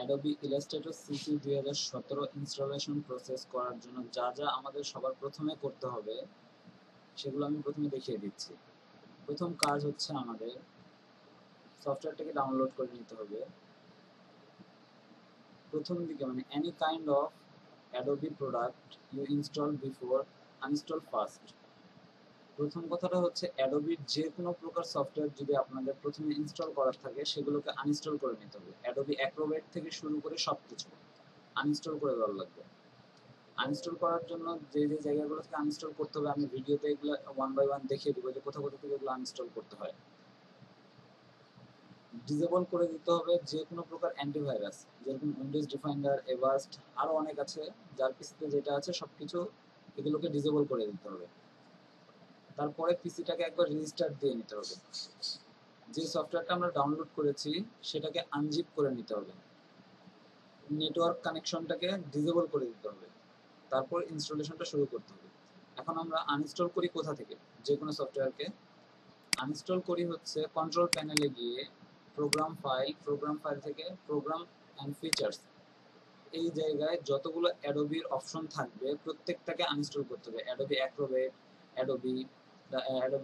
Adobe Illustrator CC 2017 installation process করার জন্য যা যা আমাদের সবার প্রথমে করতে হবে সেগুলো আমি প্রথমে দেখিয়ে দিচ্ছি। প্রথম কাজ হচ্ছে আমাদের সফটওয়্যারটাকে ডাউনলোড করে নিতে হবে। প্রথম দিকে মানে any kind of Adobe product you install before uninstall first। প্রথম কথাটা হচ্ছে অ্যাডোবির যে কোনো প্রকার সফটওয়্যার যদি আপনাদের প্রথমে ইনস্টল করার থাকে সেগুলোকে আনইনস্টল করে নিতে হবে। অ্যাডোবি অ্যাক্রোবেট থেকে শুরু করে সবকিছু আনইনস্টল করে দেওয়া লাগবে। আনইনস্টল করার জন্য যে যে জায়গাগুলো থেকে আনইনস্টল করতে হবে আমি ভিডিওতে এগুলো ওয়ান বাই ওয়ান দেখিয়ে দিব যে কোথা কোথা থেকে এগুলো আনইনস্টল করতে হয়। ডিসেবল করে দিতে হবে যে কোনো প্রকার অ্যান্টিভাইরাস, যেরকম উইন্ডোজ ডিফাইন্ডার, এভাস্ট, আরও অনেক আছে, যার পিসিতে যেটা আছে সবকিছু এগুলোকে ডিসেবল করে দিতে হবে। তারপরে পিসিটাকে একবার রিস্টার্ট দিয়ে নিতে হবে। যে সফটওয়্যারটা আমরা ডাউনলোড করেছি সেটাকে আনজিপ করে নিতে হবে। নেটওয়ার্ক কানেকশনটাকে ডিসেবল করে দিতে হবে। তারপর ইনস্টলেশনটা শুরু করতে হবে। এখন আমরা আনইনস্টল করি কোথা থেকে? যে কোনো সফটওয়্যারকে আনইনস্টল করি হচ্ছে কন্ট্রোল প্যানেলে গিয়ে প্রোগ্রাম ফাইল থেকে প্রোগ্রাম অ্যান্ড ফিচার্স, এই জায়গায় যতগুলো অ্যাডোবির অপশন থাকবে প্রত্যেকটাকে আনইনস্টল করতে হবে। অ্যাডোবি অ্যাক্রোবেট, অ্যাডোবি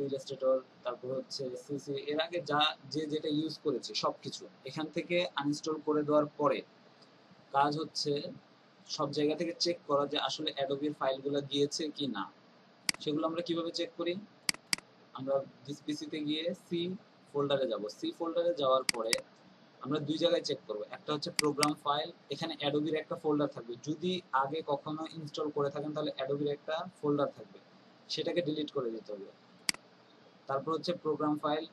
ইলাস্ট্রেটর, তারপর হচ্ছে সিসি, এর আগে যা যে যেটা ইউজ করেছি সব কিছু এখান থেকে আনইনস্টল করে দেওয়ার পরে কাজ হচ্ছে সব জায়গা থেকে চেক করা যে আসলে অ্যাডোবির ফাইলগুলো গিয়েছে কি না। সেগুলো আমরা কিভাবে চেক করি? আমরা দিস পিসিতে গিয়ে সি ফোল্ডারে যাব। সি ফোল্ডারে যাওয়ার পরে আমরা দুই জায়গায় চেক করব। একটা হচ্ছে প্রোগ্রাম ফাইল, এখানে অ্যাডোবির একটা ফোল্ডার থাকবে। যদি আগে কখনো ইনস্টল করে থাকেন তাহলে অ্যাডোবির একটা ফোল্ডার থাকবে, সেটাকে ডিলিট করে দিতে হবে। তারপর হচ্ছে প্রোগ্রাম ফাইল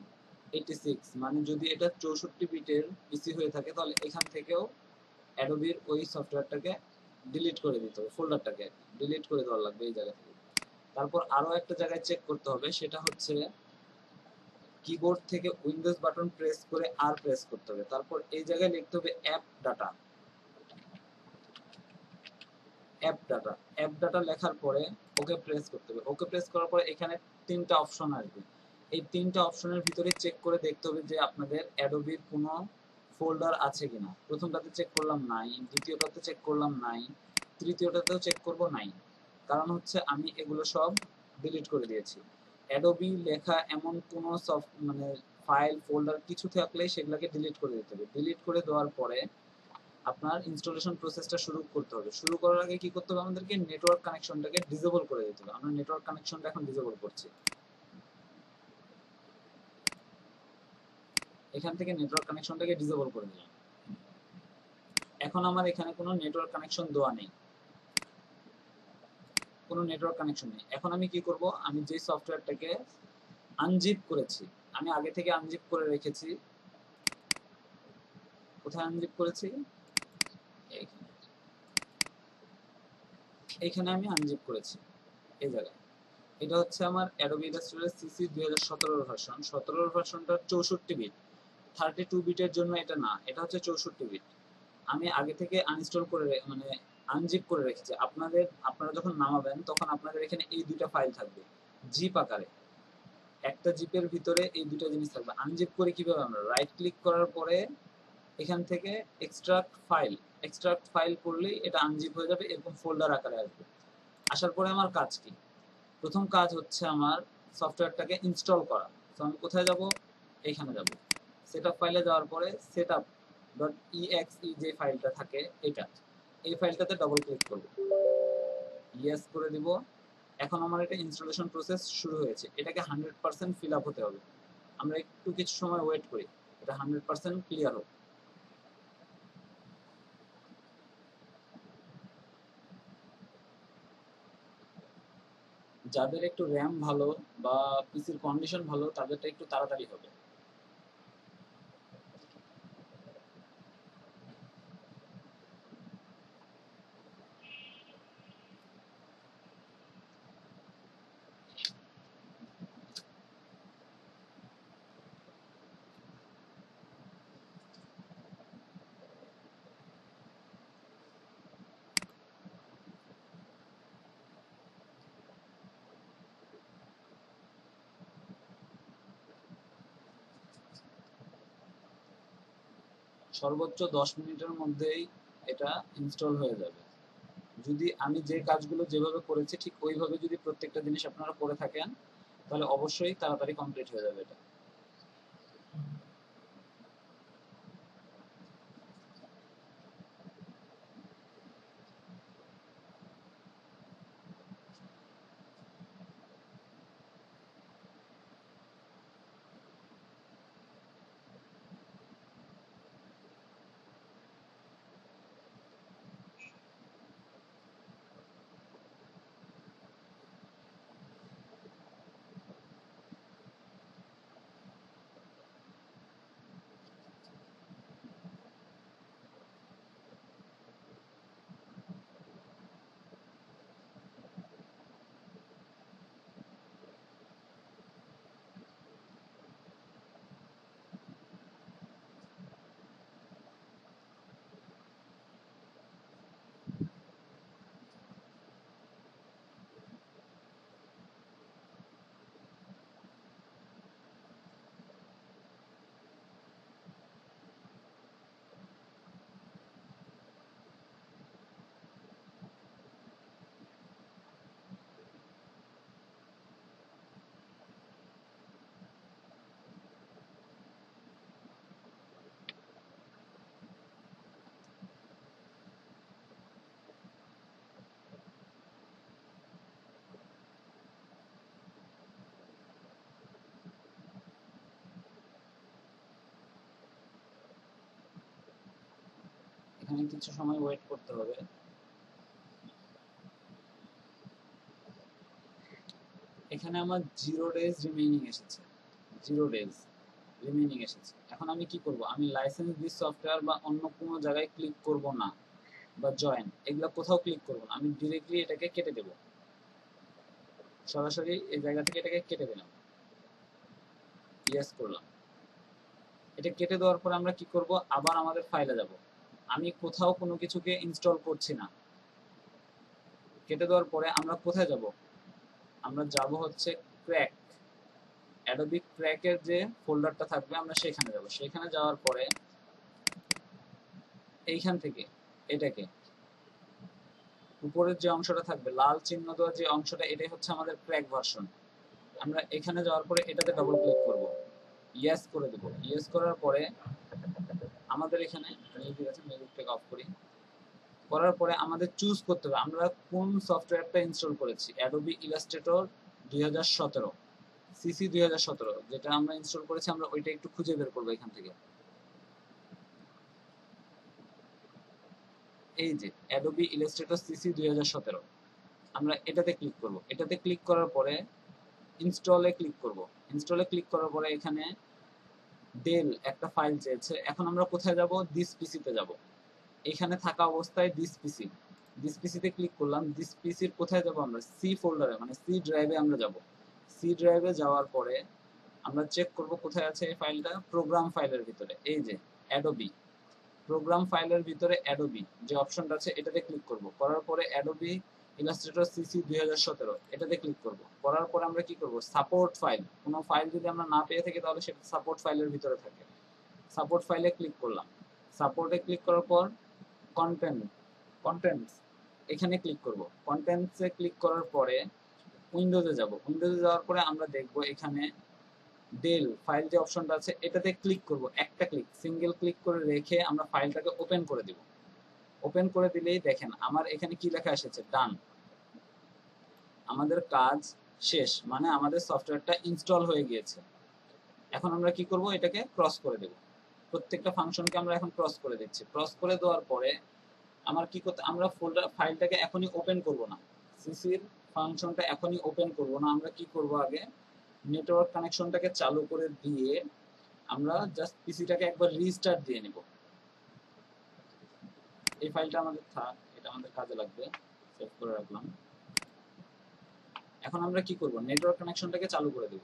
86, মানে যদি এটা 64 বিটের পিসি হয়ে থাকে তাহলে এখান থেকেও অ্যাডোবির ওই সফটওয়্যারটাকে ডিলিট করে দিতে হবে, ফোল্ডারটাকে ডিলিট করে দেওয়া লাগবে এই জায়গা থেকে। তারপর আরও একটা জায়গায় চেক করতে হবে, সেটা হচ্ছে কিবোর্ড থেকে উইন্ডোজ বাটন প্রেস করে আর প্রেস করতে হবে। তারপর এই জায়গায় লিখতে হবে অ্যাপ ডাটা লেখার পরে ওকে প্রেস করতে হবে। ওকে প্রেস করার পরে এখানে তিনটা অপশন আসবে। এই তিনটা অপশনের ভিতরে চেক করে দেখতে হবে যে আপনাদের অ্যাডোবির কোনো ফোল্ডার আছে কিনা। প্রথমটাতে চেক করলাম নাই, দ্বিতীয়টাতে চেক করলাম নাই, তৃতীয়টাতেও চেক করব নাই। কারণ হচ্ছে আমি এগুলো সব ডিলিট করে দিয়েছি। অ্যাডোবি লেখা এমন কোনো মানে ফাইল ফোল্ডার কিছু থাকলে সেগুলোকে ডিলিট করে দিতে হবে। ডিলিট করে দেওয়ার পরে আপনার ইনস্টলেশন প্রসেসটা শুরু করতে হবে। শুরু করার আগে কি করতে হবে? আমাদেরকে নেটওয়ার্ক কানেকশনটাকে ডিসেবল করে দিতে হবে। আমরা নেটওয়ার্ক কানেকশনটা এখন ডিসেবল করছি। এখান থেকে নেটওয়ার্ক কানেকশনটাকে ডিসেবল করে দিলাম। এখন আমার এখানে কোনো নেটওয়ার্ক কানেকশন দেওয়া নেই, কোনো নেটওয়ার্ক কানেকশন নেই। এখন আমি কি করব? আমি যে সফটওয়্যারটাকে আনজিপ করেছি, আমি আগে থেকে আনজিপ করে রেখেছি। কোথায় আনজিপ করেছি? এইখানে আমি আনজিপ করেছি এই জায়গায়। এটা হচ্ছে আমার অ্যাডোবি ইলাস্ট্রেটর সিসি 2017 ভার্সন। 17 ভার্সনটা 64 বিট, 32 বিটের জন্য এটা না, এটা হচ্ছে 64 বিট। আমি আগে থেকে আনইনস্টল করে মানে আনজিপ করে রেখেছি। আপনারা যখন নামাবেন তখন আপনাদের এখানে এই দুইটা ফাইল থাকবে জিপ আকারে। একটা জিপের ভিতরে এই দুটো জিনিস থাকবে। আনজিপ করে কিভাবে? আমরা রাইট ক্লিক করার পরে এখান থেকে এক্সট্রাক্ট ফাইল করলেই এটা আনজিপ হয়ে যাবে, এরকম ফোল্ডার আকারে আসবে। আসার পরে আমার কাজ কি? প্রথম কাজ হচ্ছে আমার সফটওয়্যারটাকে ইনস্টল করা। তো আমি কোথায় যাব? এইখানে যাব। সেটআপ ফাইলে যাওয়ার পরে setup.exe যে ফাইলটা থাকে এটা, এই ফাইলটাতে ডবল ক্লিক করব, ইয়েস করে দিব। এখন আমার এটা ইনস্টলেশন প্রসেস শুরু হয়েছে। এটাকে 100% ফিল আপ হতে হবে। আমরা একটু কিছু সময় ওয়েট করি, এটা 100% ক্লিয়ার হোক। যাদের একটু র্যাম ভালো বা পিসির কন্ডিশন ভালো তাদেরটা একটু তাড়াতাড়ি হবে। সর্বোচ্চ 10 মিনিটের মধ্যেই এটা ইনস্টল হয়ে যাবে। যদি আমি যে কাজগুলো যেভাবে করেছি ঠিক ওইভাবে যদি প্রত্যেকটা জিনিস আপনারা করে থাকেন তাহলে অবশ্যই তাড়াতাড়ি কমপ্লিট হয়ে যাবে এটা। এখানে কিছু সময় ওয়েট করতে হবে। এখানে আমার 0 ডেজ রিমেইনিং এসেছে, 0 ডেজ রিমেইনিং এসেছে। এখন আমি কি করব, আমি লাইসেন্স দিস সফটওয়্যার বা অন্য কোনো জায়গায় ক্লিক করব না, বা জয়েন এগুলো কোথাও ক্লিক করব না, আমি ডিরেক্টলি এটাকে কেটে দেব। সরাসরি এই জায়গা থেকে এটাকে কেটে দিলাম, ইয়েস করলাম। এটা কেটে দেওয়ার পর আমরা কি করব, আবার আমাদের ফাইলে যাব। আমি কোথাও কোনো কিছুকে ইনস্টল করছি না। কেটে দেওয়ার পরে আমরা কোথায় যাব, আমরা যাব হচ্ছে ক্র্যাক, অ্যাডোবি ক্র্যাকের যে ফোল্ডারটা থাকবে আমরা সেখানে যাব। সেখানে যাওয়ার পরে এইখান থেকে এটাকে উপরের যে অংশটা থাকবে লাল চিহ্ন দেওয়া যে অংশটা, এটাই হচ্ছে আমাদের ক্র্যাক ভার্সন। আমরা এখানে যাওয়ার পরে এটাতে ডাবল ক্লিক করব, ইয়েস করে দেব। ইয়েস করার পরে আমাদের এখানে মিউজিক আছে, মিউজিকটাকে অফ করি। করার পরে আমাদের চুজ করতে হবে আমরা কোন সফটওয়্যারটা ইনস্টল করেছি। অ্যাডোবি ইলাস্ট্রেটর 2017 সিসি 2017 যেটা আমরা ইনস্টল করেছি, আমরা ওইটা একটু খুঁজে বের করবো এখান থেকে। এই যে অ্যাডোবি ইলাস্ট্রেটর সিসি 2017, আমরা এটাতে ক্লিক করব। এটাতে ক্লিক করার পরে ইনস্টলে ক্লিক করব। ইনস্টলে ক্লিক করার পরে এখানে ডেল একটা ফাইল চেয়েছে। এখন আমরা কোথায় যাব, দিস পিসিতে যাব। এখানে থাকা অবস্থায় দিস পিসিতে ক্লিক করলাম। দিস পিসির কোথায় যাব, আমরা সি ফোল্ডারে মানে সি ড্রাইভে আমরা যাব। সি ড্রাইভে যাওয়ার পরে আমরা চেক করব কোথায় আছে এই ফাইলটা, প্রোগ্রাম ফাইলের ভিতরে। এই যে অ্যাডোবি প্রোগ্রাম ফাইলের ভিতরে অ্যাডোবি যে অপশনটা আছে এটাতে ক্লিক করব। করার পরে অ্যাডোবি ইলাস্ট্রেটর সিসি 2017 এটাতে ক্লিক করব। করার পরে আমরা কি করব, সাপোর্ট ফাইল, কোনো ফাইল যদি আমরা না পেয়ে থাকি তাহলে সেটা সাপোর্ট ফাইলের ভিতরে থাকে। সাপোর্ট ফাইলে ক্লিক করলাম। সাপোর্টে ক্লিক করার পর কন্টেন্টস এখানে ক্লিক করব। কন্টেন্টসে ক্লিক করার পরে উইন্ডোজে যাব। উইন্ডোজে যাওয়ার পরে আমরা দেখব এখানে ডেল ফাইল যে অপশনটা আছে এটাতে ক্লিক করব। একটা ক্লিক, সিঙ্গেল ক্লিক করে রেখে আমরা ফাইলটাকে ওপেন করে দিব। ওপেন করে দিলেই দেখেন আমার এখানে কি লেখা এসেছে, ডান। আমাদের কাজ শেষ, মানে আমাদের সফটওয়্যারটা ইনস্টল হয়ে গিয়েছে। এখন আমরা কি করব, এটাকে ক্রস করে দেব। প্রত্যেকটা ফাংশনকে আমরা এখন ক্রস করে দিচ্ছি। ক্রস করে দেওয়ার পরে আমার কি করতে, আমরা ফাইলটাকে এখনই ওপেন করব না, সিসির ফাংশনটা এখনই ওপেন করব না। আমরা কি করব, আগে নেটওয়ার্ক কানেকশনটাকে চালু করে দিয়ে আমরা জাস্ট পিসিটাকে একবার রিস্টার্ট দিয়ে নেব। এই ফাইলটা আমাদের থাক, এটা আমাদের কাজে লাগবে, সেভ করে রাখলাম। এখন আমরা কি করব, নেটওয়ার্ক কানেকশনটাকে চালু করে দেব।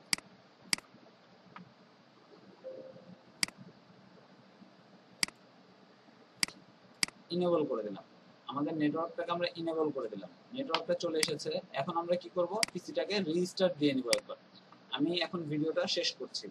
ইনেবল করে দিলাম, আমাদের নেটওয়ার্কটাকে আমরা ইনেবল করে দিলাম। নেটওয়ার্কটা চলে এসেছে। এখন আমরা কি করব, পিসিটাকে রিস্টার্ট দিয়ে নিব একবার। আমি এখন ভিডিওটা শেষ করছি।